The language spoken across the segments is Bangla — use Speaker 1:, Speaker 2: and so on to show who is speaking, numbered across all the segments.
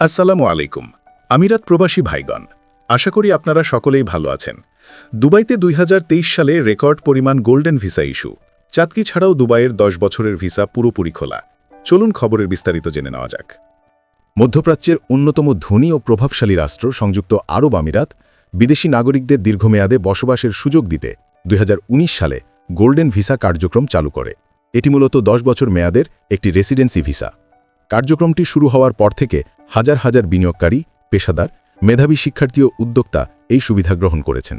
Speaker 1: আসসালামু আলাইকুম। আমিরাত প্রবাসী ভাইগণ, আশা করি আপনারা সকলেই ভালো আছেন। দুবাইতে 2023 সালে রেকর্ড পরিমাণ গোল্ডেন ভিসা ইস্যু। চাঁদকি ছাড়াও দুবাইয়ের 10 বছরের ভিসা পুরোপুরি খোলা। চলুন খবরের বিস্তারিত জেনে নেওয়া যাক। মধ্যপ্রাচ্যের অন্যতম ধনী ও প্রভাবশালী রাষ্ট্র সংযুক্ত আরব আমিরাত বিদেশি নাগরিকদের দীর্ঘমেয়াদে বসবাসের সুযোগ দিতে 2019 সালে গোল্ডেন ভিসা কার্যক্রম চালু করে। এটি মূলত 10 বছর মেয়াদের একটি রেসিডেন্সি ভিসা। কার্যক্রমটি শুরু হওয়ার পর থেকে হাজার হাজার বিনিয়োগকারী, পেশাদার, মেধাবী শিক্ষার্থী ও উদ্যোক্তা এই সুবিধা গ্রহণ করেছেন।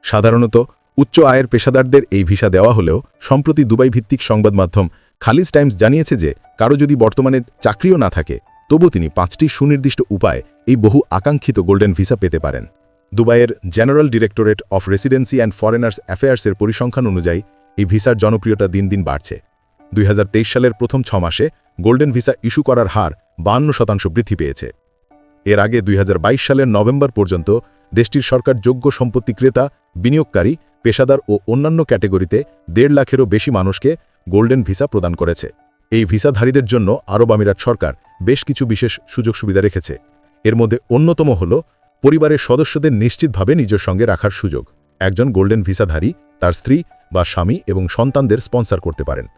Speaker 1: সাধারণত উচ্চ আয়ের পেশাদারদের এই ভিসা দেওয়া হলেও সম্প্রতি দুবাই ভিত্তিক সংবাদ মাধ্যম খালিজ টাইমস জানিয়েছে যে কারো যদি বর্তমানে চাকরিও না থাকে তবু তিনি 5টি সুনির্দিষ্ট উপায়ে এই বহু আকাঙ্ক্ষিত গোল্ডেন ভিসা পেতে পারেন। দুবাইয়ের general directorate of residency and foreigners অ্যাফেয়ার্সের পরিসংখ্যান অনুযায়ী এই ভিসার জনপ্রিয়তা দিন দিন বাড়ছে। 2023 সালের প্রথম 6 মাসে গোল্ডেন ভিসা ইস্যু করার হার 52% বৃদ্ধি পেয়েছে। এর আগে 2022 সালের নভেম্বর পর্যন্ত দেশটির সরকার যোগ্য সম্পত্তি ক্রেতা, বিনিয়োগকারী, পেশাদার ও অন্যান্য ক্যাটেগরিতে 1.5 লাখেরও বেশি মানুষকে গোল্ডেন ভিসা প্রদান করেছে। এই ভিসাধারীদের জন্য আরব আমিরাত সরকার বেশ কিছু বিশেষ সুযোগ সুবিধা রেখেছে। এর মধ্যে অন্যতম হল পরিবারের সদস্যদের নিশ্চিতভাবে নিজের সঙ্গে রাখার সুযোগ। একজন গোল্ডেন ভিসাধারী তার স্ত্রী বা স্বামী এবং সন্তানদের স্পন্সর করতে পারেন।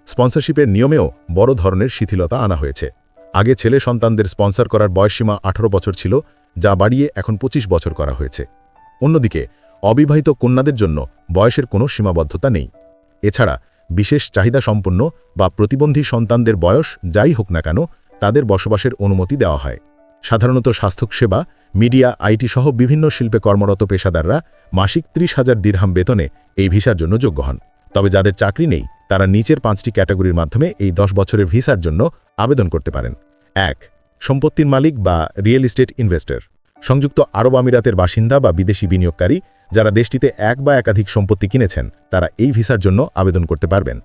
Speaker 1: স্পন্সরশিপের নিয়মেও বড় ধরনের শিথিলতা আনা হয়েছে। আগে ছেলে সন্তানদের স্পন্সর করার বয়সসীমা 18 বছর ছিল, যা বাড়িয়ে এখন 25 বছর করা হয়েছে। অন্যদিকে অবিবাহিত কন্যাদের জন্য বয়সের কোনো সীমাবদ্ধতা নেই। এছাড়া বিশেষ চাহিদা সম্পন্ন বা প্রতিবন্ধী সন্তানদের বয়স যাই হোক না কেন তাদের বসবাসের অনুমতি দেওয়া হয়। সাধারণত স্বাস্থ্যসেবা, মিডিয়া, আইটি সহ বিভিন্ন শিল্পে কর্মরত পেশাদাররা মাসিক 30,000 দিরহাম বেতনে এই ভিসার জন্য যোগ্য হন। তবে যাদের চাকরি নেই তারা নিচের 5টি ক্যাটাগরির মাধ্যমে এই 10 বছরের ভিসার জন্য আবেদন করতে পারেন। 1. সম্পত্তির মালিক বা রিয়েল এস্টেট ইনভেস্টর। সংযুক্ত আরব আমিরাতের বাসিন্দা বা বিদেশি বিনিয়োগকারী যারা দেশটিতে এক বা একাধিক সম্পত্তি কিনেছেন তারা এই ভিসার জন্য আবেদন করতে পারবেন।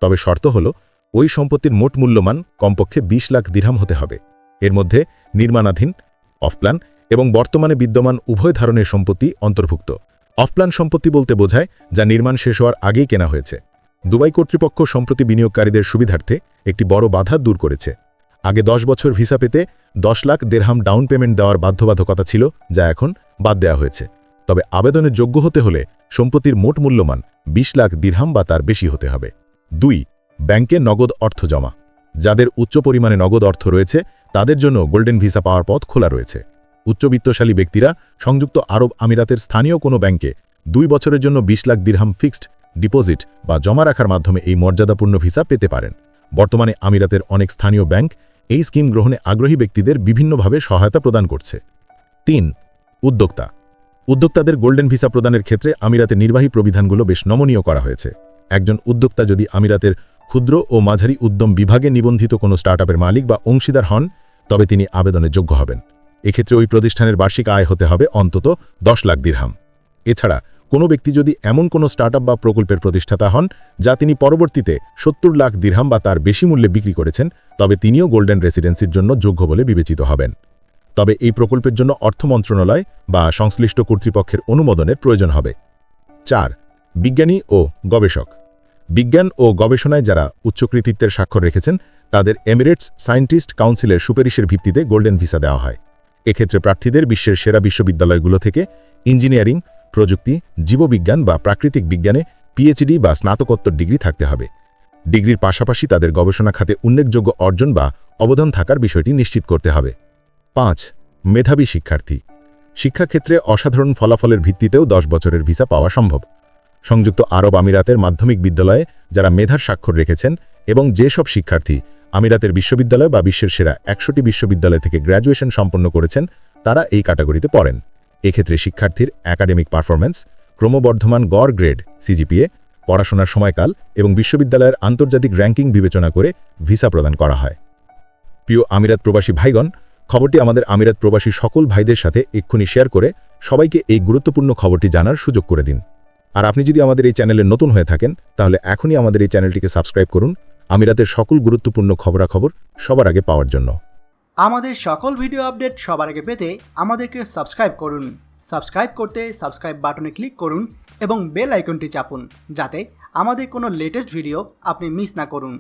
Speaker 1: তবে শর্ত হল ওই সম্পত্তির মোট মূল্যমান কমপক্ষে 20 লাখ দিরহাম হতে হবে। এর মধ্যে নির্মাণাধীন, অফপ্ল্যান এবং বর্তমানে বিদ্যমান উভয় ধরনের সম্পত্তি অন্তর্ভুক্ত। অফপ্ল্যান সম্পত্তি বলতে বোঝায় যা নির্মাণ শেষ হওয়ার আগেই কেনা হয়েছে। দুবাই কর্তৃপক্ষ সম্প্রতি বিনিয়োগকারীদের সুবিধার্থে একটি বড় বাধা দূর করেছে। আগে 10 বছর ভিসা পেতে 10 লাখ দিরহাম ডাউন পেমেন্ট দেওয়ার বাধ্যবাধকতা ছিল, যা এখন বাদ দেওয়া হয়েছে। তবে আবেদনের যোগ্য হতে হলে সম্পত্তির মোট মূল্যমান 20 লাখ দিরহাম বা তার বেশি হতে হবে। 2. ব্যাংকে নগদ অর্থ জমা। যাদের উচ্চ পরিমাণে নগদ অর্থ রয়েছে তাদের জন্য গোল্ডেন ভিসা পাওয়ার পথ খোলা রয়েছে। উচ্চবিত্তশালী ব্যক্তিরা সংযুক্ত আরব আমিরাতের স্থানীয় কোনো ব্যাংকে 2 বছরের জন্য 20 লাখ দিরহাম ফিক্সড ডিপোজিট বা জমা রাখার মাধ্যমে এই মর্যাদাপূর্ণ ভিসা পেতে পারেন। বর্তমানে আমিরাতের অনেক স্থানীয় ব্যাংক এই স্কিম গ্রহণে আগ্রহী ব্যক্তিদের বিভিন্নভাবে সহায়তা প্রদান করছে। 3. উদ্যোক্তা। উদ্যোক্তাদের গোল্ডেন ভিসা প্রদানের ক্ষেত্রে আমিরাতের নির্বাহী প্রবিধানগুলো বেশ নমনীয় করা হয়েছে। একজন উদ্যোক্তা যদি আমিরাতের ক্ষুদ্র ও মাঝারি উদ্যম বিভাগে নিবন্ধিত কোনো স্টার্টআপের মালিক বা অংশীদার হন তবে তিনি আবেদনের যোগ্য হবেন। এক্ষেত্রে ওই প্রতিষ্ঠানের বার্ষিক আয় হতে হবে অন্তত 10 লাখ দিরহাম। এছাড়া কোনো ব্যক্তি যদি এমন কোনো স্টার্টআপ বা প্রকল্পের প্রতিষ্ঠাতা হন যা তিনি পরবর্তীতে 70 লাখ দিরহাম বা তার বেশি মূল্যে বিক্রি করেছেন তবে তিনিও গোল্ডেন রেসিডেন্সির জন্য যোগ্য বলে বিবেচিত হবেন। তবে এই প্রকল্পের জন্য অর্থ মন্ত্রণালয় বা সংশ্লিষ্ট কর্তৃপক্ষের অনুমোদনের প্রয়োজন হবে। 4. বিজ্ঞানী ও গবেষক। বিজ্ঞান ও গবেষণায় যারা উচ্চ কৃতিত্বের স্বাক্ষর রেখেছেন তাদের এমিরেটস সায়েন্টিস্ট কাউন্সিলের সুপারিশের ভিত্তিতে গোল্ডেন ভিসা দেওয়া হয়। এক্ষেত্রে প্রার্থীদের বিশ্বের সেরা বিশ্ববিদ্যালয়গুলো থেকে ইঞ্জিনিয়ারিং, প্রযুক্তি, জীববিজ্ঞান বা প্রাকৃতিক বিজ্ঞানে পিএইচডি বা স্নাতকোত্তর ডিগ্রি থাকতে হবে। ডিগ্রির পাশাপাশি তাদের গবেষণা খাতে উল্লেখযোগ্য অর্জন বা অবদান থাকার বিষয়টি নিশ্চিত করতে হবে। 5. মেধাবী শিক্ষার্থী। শিক্ষাক্ষেত্রে অসাধারণ ফলাফলের ভিত্তিতেও 10 বছরের ভিসা পাওয়া সম্ভব। সংযুক্ত আরব আমিরাতের মাধ্যমিক বিদ্যালয়ে যারা মেধার স্বাক্ষর রেখেছেন এবং যেসব শিক্ষার্থী আমিরাতের বিশ্ববিদ্যালয় বা বিশ্বের সেরা 100টি বিশ্ববিদ্যালয় থেকে গ্র্যাজুয়েশন সম্পন্ন করেছেন তারা এই ক্যাটাগরিতে পড়েন। এক্ষেত্রে শিক্ষার্থীর একাডেমিক পারফরম্যান্স, ক্রমবর্ধমান গড় গ্রেড সিজিপিএ, পড়াশোনার সময়কাল এবং বিশ্ববিদ্যালয়ের আন্তর্জাতিক র্যাঙ্কিং বিবেচনা করে ভিসা প্রদান করা হয়। প্রিয় আমিরাত প্রবাসী ভাইগণ, খবরটি আমাদের আমিরাত প্রবাসী সকল ভাইদের সাথে এক্ষুনি শেয়ার করে সবাইকে এই গুরুত্বপূর্ণ খবরটি জানার সুযোগ করে দিন। আর আপনি যদি আমাদের এই চ্যানেলে নতুন হয়ে থাকেন তাহলে এখনই আমাদের এই চ্যানেলটিকে সাবস্ক্রাইব করুন আমিরাতের সকল গুরুত্বপূর্ণ খবরাখবর সবার আগে পাওয়ার জন্য।
Speaker 2: আমাদের সকল ভিডিও আপডেট সবার আগে পেতে আমাদেরকে সাবস্ক্রাইব করুন। সাবস্ক্রাইব করতে সাবস্ক্রাইব বাটনে ক্লিক করুন এবং বেল আইকনটি চাপুন যাতে আমাদের কোনো লেটেস্ট ভিডিও আপনি মিস না করুন।